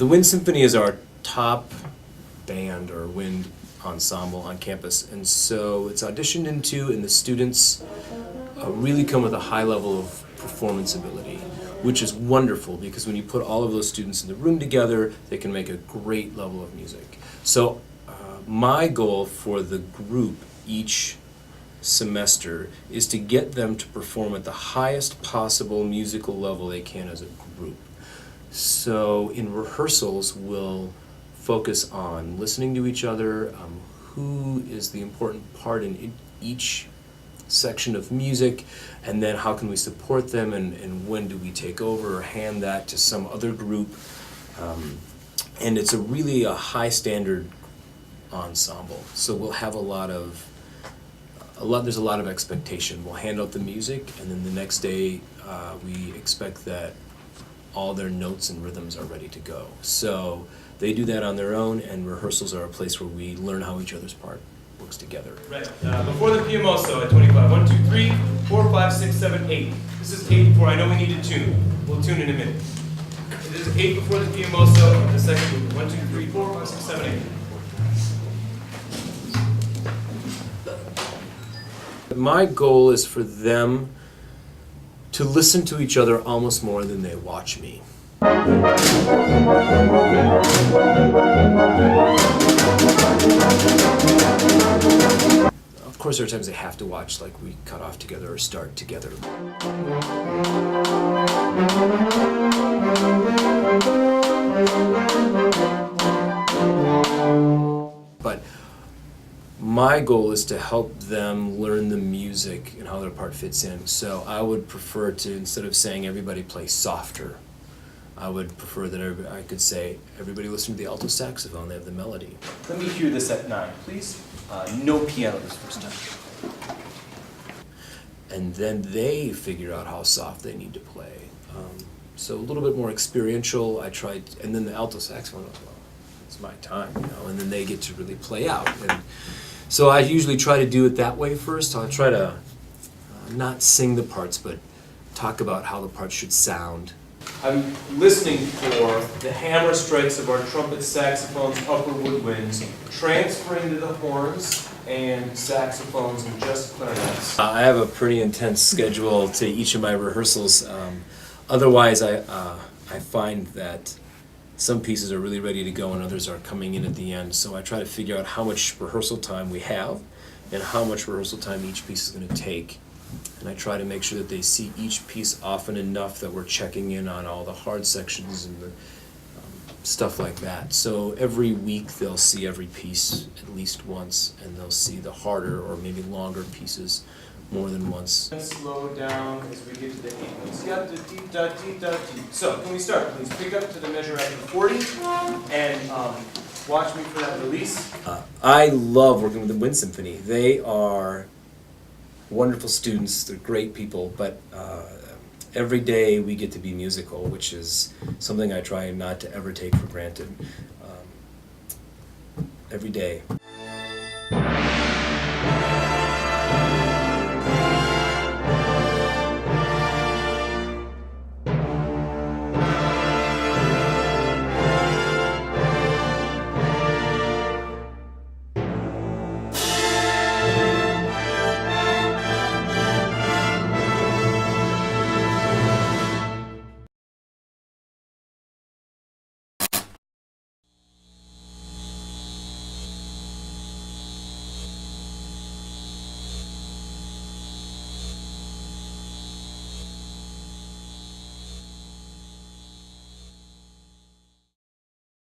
The Wind Symphony is our top band or wind ensemble on campus, and so it's auditioned into, and the students really come with a high level of performance ability, which is wonderful because when you put all of those students in the room together, they can make a great level of music. So my goal for the group each semester is to get them to perform at the highest possible musical level they can as a group. So in rehearsals, we'll focus on listening to each other, who is the important part in each section of music, and then how can we support them, and when do we take over or hand that to some other group. And it's really a high standard ensemble, so we'll have there's a lot of expectation. We'll hand out the music, and then the next day we expect that all their notes and rhythms are ready to go. So they do that on their own, and rehearsals are a place where we learn how each other's part works together. Right. Before the PMO, at 25. 1, 2, 3, 4, 5, 6, 7, 8. This is 8 before. I know we need to tune. We'll tune in a minute. It is 8 before the PMO, the second movement. 1, 2, 3, 4, 5, 6, 7, 8. My goal is for them to listen to each other almost more than they watch me. Of course, there are times they have to watch, like we cut off together or start together. But my goal is to help them learn the music and how their part fits in. So I would prefer to, instead of saying everybody play softer, I would prefer that I could say everybody listen to the alto saxophone, they have the melody. Let me hear this at 9, please. No piano this first time. And then they figure out how soft they need to play. So a little bit more experiential. I tried, and then the alto saxophone, well, it's my time, and then they get to really play out. And so I usually try to do it that way first. I'll try to not sing the parts, but talk about how the parts should sound. I'm listening for the hammer strikes of our trumpet, saxophones, upper woodwinds, transferring to the horns and saxophones and just clarinets. I have a pretty intense schedule to each of my rehearsals. Otherwise, I find that some pieces are really ready to go and others are coming in at the end. So I try to figure out how much rehearsal time we have and how much rehearsal time each piece is going to take. And I try to make sure that they see each piece often enough that we're checking in on all the hard sections and the stuff like that. So every week they'll see every piece at least once, and they'll see the harder or maybe longer pieces more than once. Slow down as we get to the 8 notes. So can we start? Please pick up to the measure after 40 and watch me for that release. I love working with the Wind Symphony. They are wonderful students, they're great people, but every day we get to be musical, which is something I try not to ever take for granted. Every day.